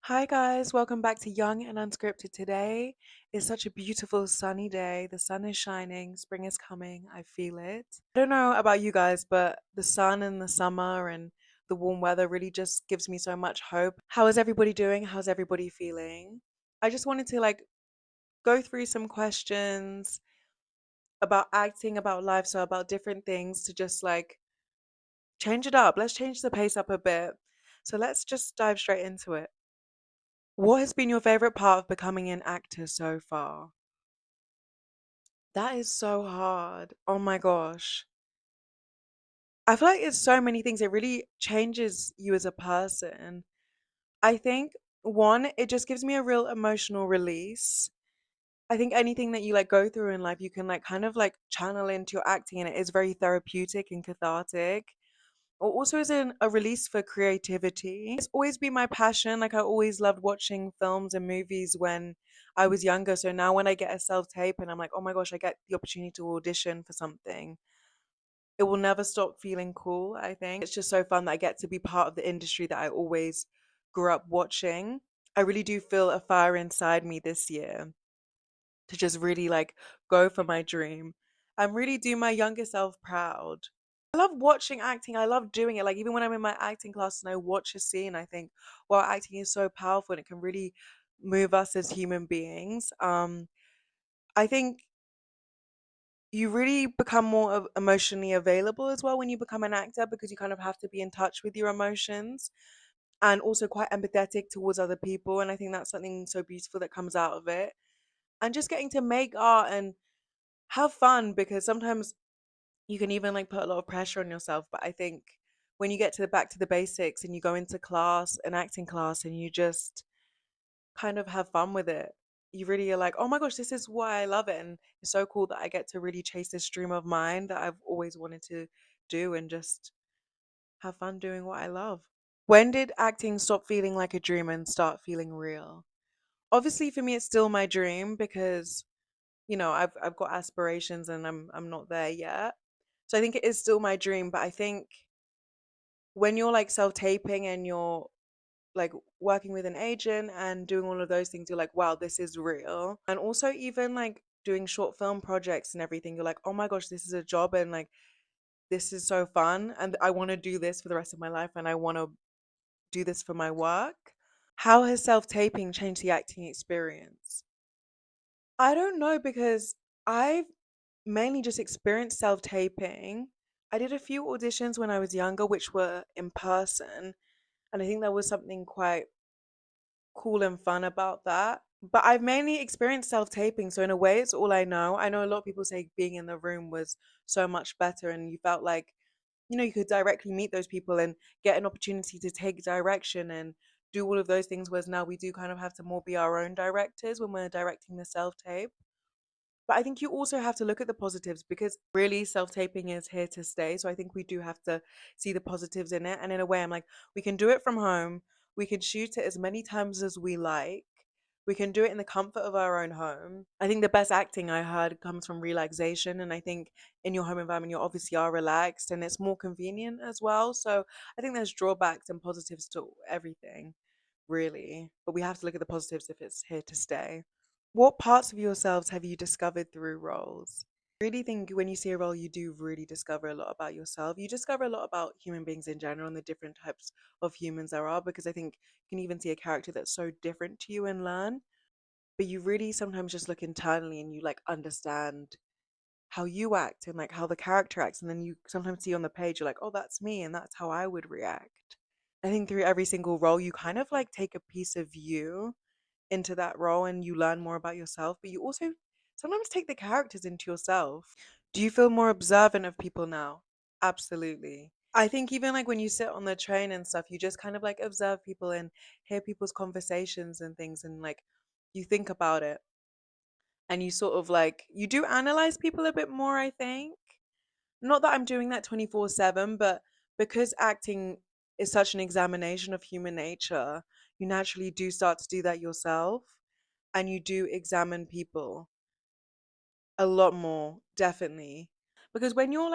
Hi guys, welcome back to Young and Unscripted. Today is such a beautiful sunny day. The sun is shining, spring is coming. I feel it. I don't know about you guys, but the sun and the summer and the warm weather really just gives me so much hope. How is everybody doing? How's everybody feeling? I just wanted to go through some questions about acting, about lifestyle, about different things to just change it up. Let's change the pace up a bit. So let's just dive straight into it. What has been your favorite part of becoming an actor so far? That is so hard. Oh my gosh. I feel like it's so many things. It really changes you as a person. I think one, it just gives me a real emotional release. I think anything that you go through in life, you can kind of channel into your acting, and it is very therapeutic and cathartic. Or also as a release for creativity. It's always been my passion. Like I always loved watching films and movies when I was younger. So now when I get a self tape and I'm like, oh my gosh, I get the opportunity to audition for something, it will never stop feeling cool, I think. It's just so fun that I get to be part of the industry that I always grew up watching. I really do feel a fire inside me this year to just really go for my dream and really do my younger self proud. I love watching acting. I love doing it. Like even when I'm in my acting class and I watch a scene, I think, wow, acting is so powerful and it can really move us as human beings. I think you really become more emotionally available as well when you become an actor because you kind of have to be in touch with your emotions and also quite empathetic towards other people. And I think that's something so beautiful that comes out of it. And just getting to make art and have fun because sometimes you can even put a lot of pressure on yourself. But I think when you get to the back to the basics and you go into class, an acting class, and you just kind of have fun with it, you really are like, oh my gosh, this is why I love it. And it's so cool that I get to really chase this dream of mine that I've always wanted to do and just have fun doing what I love. When did acting stop feeling like a dream and start feeling real? Obviously for me it's still my dream because I've got aspirations and I'm not there yet. So I think it is still my dream, but I think when you're self-taping and you're like working with an agent and doing all of those things, you're like, wow, this is real. And also even doing short film projects and everything, you're like, oh my gosh, this is a job and this is so fun and I want to do this for the rest of my life and I want to do this for my work. How has self-taping changed the acting experience? I don't know because I've mainly just experienced self-taping. I did a few auditions when I was younger, which were in person, and I think there was something quite cool and fun about that. But I've mainly experienced self-taping, so in a way, it's all I know. I know a lot of people say being in the room was so much better, and you felt like, you could directly meet those people and get an opportunity to take direction and do all of those things. Whereas now we do kind of have to more be our own directors when we're directing the self-tape. But I think you also have to look at the positives because really self taping is here to stay. So I think we do have to see the positives in it. And in a way, I'm like, we can do it from home. We can shoot it as many times as we like. We can do it in the comfort of our own home. I think the best acting I heard comes from relaxation. And I think in your home environment, you obviously are relaxed and it's more convenient as well. So I think there's drawbacks and positives to everything, really. But we have to look at the positives if it's here to stay. What parts of yourselves have you discovered through roles? I really think when you see a role, you do really discover a lot about yourself. You discover a lot about human beings in general and the different types of humans there are, because I think you can even see a character that's so different to you and learn. But you really sometimes just look internally and you understand how you act and how the character acts. And then you sometimes see on the page, you're like, oh, that's me. And that's how I would react. I think through every single role, you kind of take a piece of you into that role and you learn more about yourself, but you also sometimes take the characters into yourself. Do you feel more observant of people now? Absolutely. I think even when you sit on the train and stuff, you just kind of observe people and hear people's conversations and things and you think about it and you sort of you do analyze people a bit more, I think. Not that I'm doing that 24/7, but because acting is such an examination of human nature, you naturally do start to do that yourself and you do examine people a lot more, definitely. Because when you're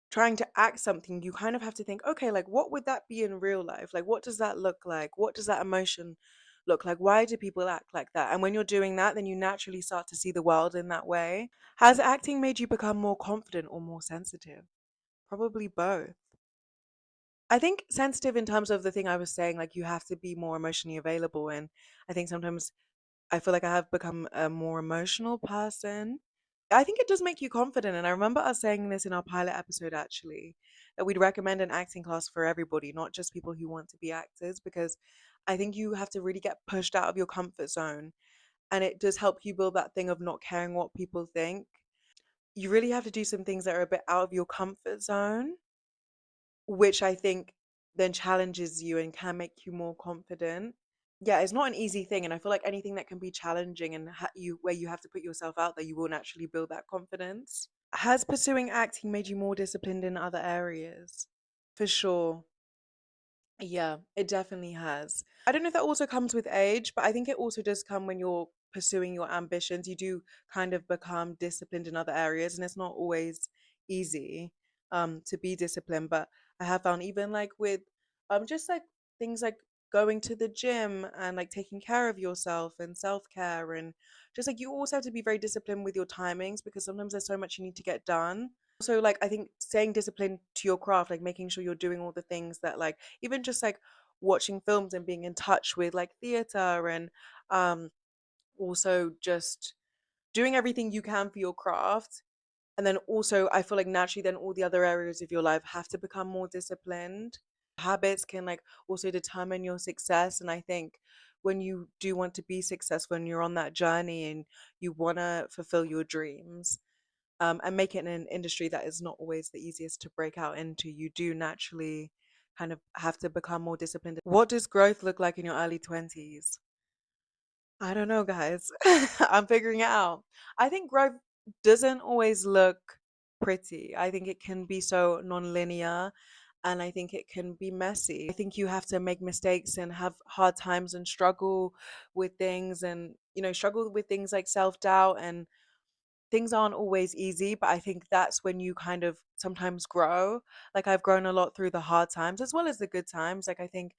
trying to act something, you kind of have to think, okay, what would that be in real life? What does that look like? What does that emotion look like? Why do people act like that? And when you're doing that, then you naturally start to see the world in that way. Has acting made you become more confident or more sensitive? Probably both. I think sensitive in terms of the thing I was saying, like you have to be more emotionally available. And I think sometimes I feel like I have become a more emotional person. I think it does make you confident. And I remember us saying this in our pilot episode actually, that we'd recommend an acting class for everybody, not just people who want to be actors, because I think you have to really get pushed out of your comfort zone. And it does help you build that thing of not caring what people think. You really have to do some things that are a bit out of your comfort zone, which I think then challenges you and can make you more confident. Yeah, it's not an easy thing, and I feel like anything that can be challenging and you where you have to put yourself out there, you will naturally build that confidence. Has pursuing acting made you more disciplined in other areas? For sure. Yeah, it definitely has. I don't know if that also comes with age, but I think it also does come when you're pursuing your ambitions. You do kind of become disciplined in other areas, and it's not always easy to be disciplined. But I have found even like with just like things like going to the gym and like taking care of yourself and self-care and just like you also have to be very disciplined with your timings because sometimes there's so much you need to get done. Also, like I think staying disciplined to your craft, like making sure you're doing all the things that like even just like watching films and being in touch with like theater and um also just doing everything you can for your craft. And then also I feel like naturally then all the other areas of your life have to become more disciplined. Habits can like also determine your success. And I think when you do want to be successful and you're on that journey and you want to fulfill your dreams, and make it in an industry that is not always the easiest to break out into, you do naturally kind of have to become more disciplined. What does growth look like in your early 20s? I don't know, guys. I'm figuring it out. I think growth doesn't always look pretty. I think it can be so non-linear and I think it can be messy. I think you have to make mistakes and have hard times and struggle with things and, struggle with things like self-doubt and things aren't always easy, but I think that's when you kind of sometimes grow. Like I've grown a lot through the hard times as well as the good times. Like I think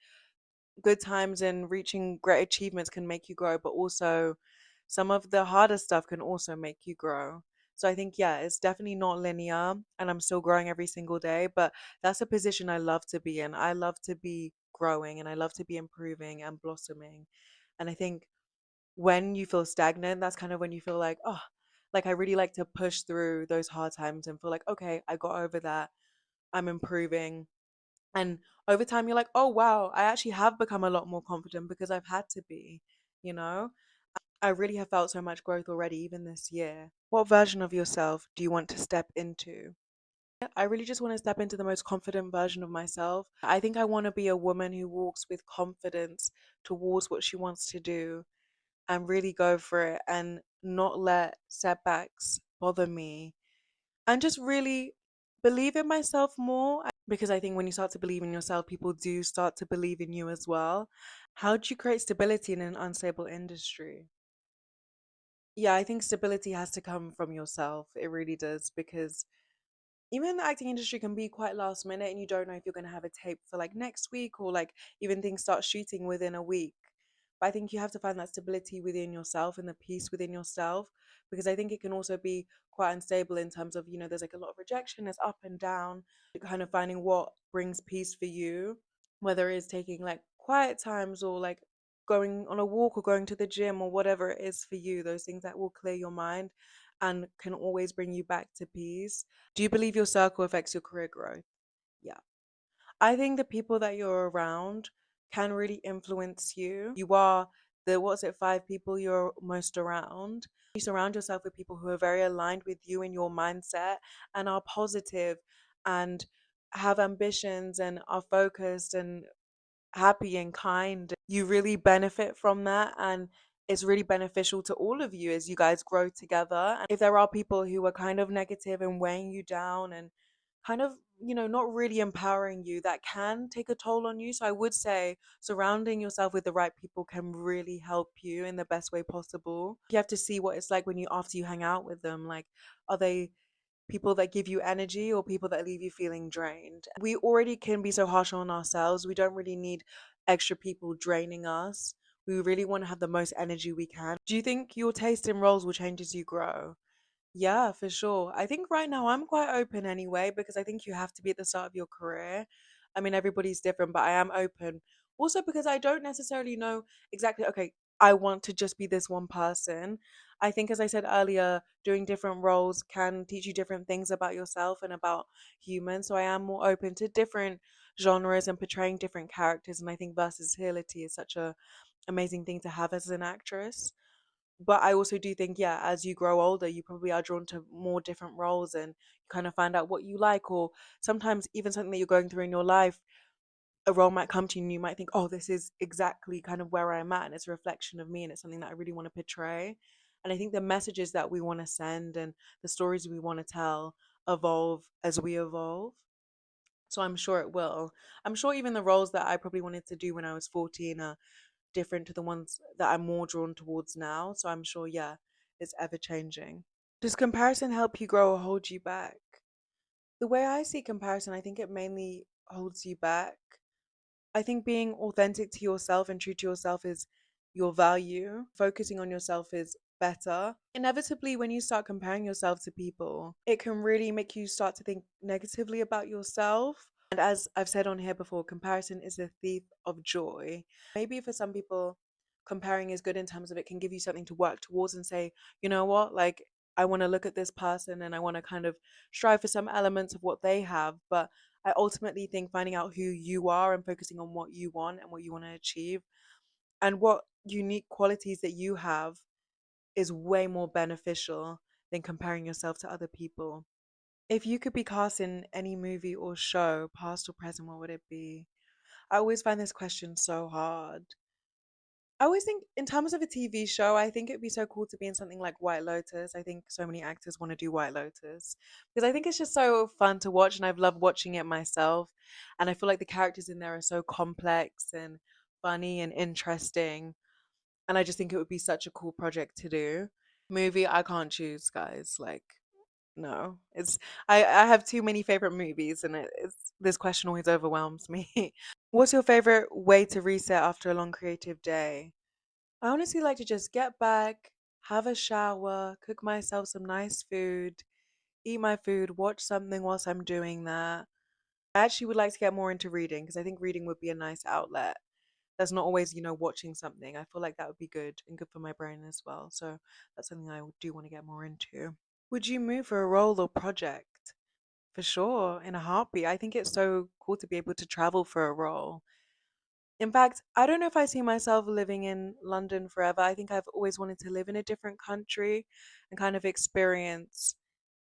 good times and reaching great achievements can make you grow, but also some of the harder stuff can also make you grow. So I think, yeah, it's definitely not linear and I'm still growing every single day, but that's a position I love to be in. I love to be growing and I love to be improving and blossoming. And I think when you feel stagnant, that's kind of when you feel like, oh, like I really like to push through those hard times and feel like, okay, I got over that. I'm improving. And over time, you're like, oh, wow, I actually have become a lot more confident because I've had to be, you know? I really have felt so much growth already, even this year. What version of yourself do you want to step into? I really just want to step into the most confident version of myself. I think I want to be a woman who walks with confidence towards what she wants to do and really go for it and not let setbacks bother me and just really believe in myself more because I think when you start to believe in yourself, people do start to believe in you as well. How do you create stability in an unstable industry? Yeah, I think stability has to come from yourself. It really does because even the acting industry can be quite last minute and you don't know if you're going to have a tape for like next week or like even things start shooting within a week. But I think you have to find that stability within yourself and the peace within yourself because I think it can also be quite unstable in terms of, there's like a lot of rejection, there's up and down, kind of finding what brings peace for you, whether it's taking like quiet times or like going on a walk or going to the gym or whatever it is for you, those things that will clear your mind and can always bring you back to peace. Do you believe your circle affects your career growth? Yeah. I think the people that you're around can really influence you. You are the, what's it, five people you're most around. You surround yourself with people who are very aligned with you and your mindset and are positive and have ambitions and are focused and happy and kind. You really benefit from that and it's really beneficial to all of you as you guys grow together. And if there are people who are kind of negative and weighing you down and kind of, not really empowering you, that can take a toll on you. So I would say surrounding yourself with the right people can really help you in the best way possible. You have to see what it's like when you after you hang out with them. Like, are they people that give you energy or people that leave you feeling drained? We already can be so harsh on ourselves. We don't really need extra people draining us We really want to have the most energy we can. Do you think your taste in roles will change as you grow? Yeah, for sure. I think right now I'm quite open anyway, because I think you have to be at the start of your career. I mean, everybody's different, but I am open. Also, because I don't necessarily know exactly, okay, I want to just be this one person. I think, as I said earlier, doing different roles can teach you different things about yourself and about humans. So I am more open to different genres and portraying different characters. And I think versatility is such a amazing thing to have as an actress. But I also do think, yeah, as you grow older, you probably are drawn to more different roles and you kind of find out what you like, or sometimes even something that you're going through in your life, a role might come to you and you might think, oh, this is exactly kind of where I'm at and it's a reflection of me and it's something that I really want to portray. And I think the messages that we want to send and the stories we want to tell evolve as we evolve. So I'm sure it will. I'm sure even the roles that I probably wanted to do when I was 14 are different to the ones that I'm more drawn towards now. So I'm sure, yeah, it's ever changing. Does comparison help you grow or hold you back? The way I see comparison, I think it mainly holds you back. I think being authentic to yourself and true to yourself is your value. Focusing on yourself is better. Inevitably, when you start comparing yourself to people, it can really make you start to think negatively about yourself. And as I've said on here before, comparison is a thief of joy. Maybe for some people, comparing is good in terms of it can give you something to work towards and say, you know what, like I want to look at this person and I want to kind of strive for some elements of what they have. But I ultimately think finding out who you are and focusing on what you want and what you want to achieve and what unique qualities that you have is way more beneficial than comparing yourself to other people. If you could be cast in any movie or show, past or present, what would it be? I always find this question so hard. I always think, in terms of a TV show, I think it'd be so cool to be in something like White Lotus. I think so many actors want to do White Lotus because I think it's just so fun to watch, and I've loved watching it myself. And I feel like the characters in there are so complex and funny and interesting. And I just think it would be such a cool project to do. Movie, I can't choose, guys. Like, no, I have too many favorite movies, and it's this question always overwhelms me. What's your favorite way to reset after a long creative day? I honestly like to just get back, have a shower, cook myself some nice food, eat my food, watch something whilst I'm doing that. I actually would like to get more into reading because I think reading would be a nice outlet. That's not always, watching something. I feel like that would be good and good for my brain as well. So that's something I do want to get more into. Would you move for a role or project? For sure, in a heartbeat. I think it's so cool to be able to travel for a role. In fact, I don't know if I see myself living in London forever. I think I've always wanted to live in a different country and kind of experience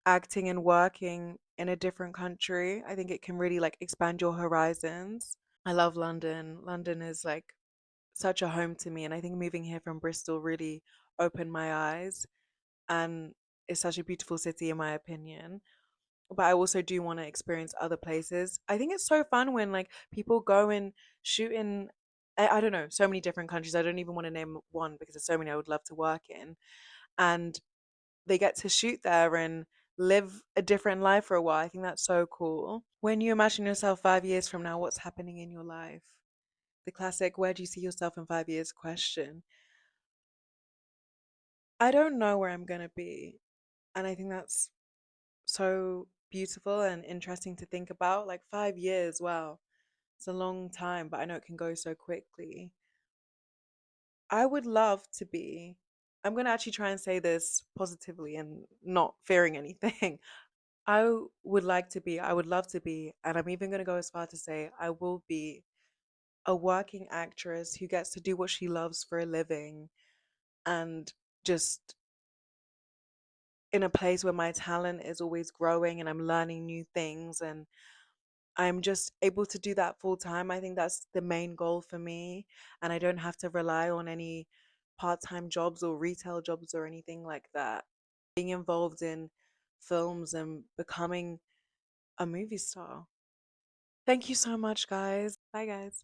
acting and working in a different country. I think it can really like expand your horizons. I love London. London is like such a home to me, and I think moving here from Bristol really opened my eyes and it's such a beautiful city in my opinion. But I also do want to experience other places. I think it's so fun when like people go and shoot in I don't know, so many different countries. I don't even want to name one because there's so many I would love to work in. And they get to shoot there and live a different life for a while. I think that's so cool. When you imagine yourself 5 years from now, what's happening in your life? The classic, where do you see yourself in 5 years question. I don't know where I'm going to be. And I think that's so beautiful and interesting to think about. Like 5 years, wow, it's a long time, but I know it can go so quickly. I would love to be, I'm going to actually try and say this positively and not fearing anything. I would love to be, and I'm even going to go as far to say I will be a working actress who gets to do what she loves for a living and just in a place where my talent is always growing and I'm learning new things and I'm just able to do that full time. I think that's the main goal for me. And I don't have to rely on any part time jobs or retail jobs or anything like that. Being involved in films and becoming a movie star. Thank you so much, guys. Bye, guys.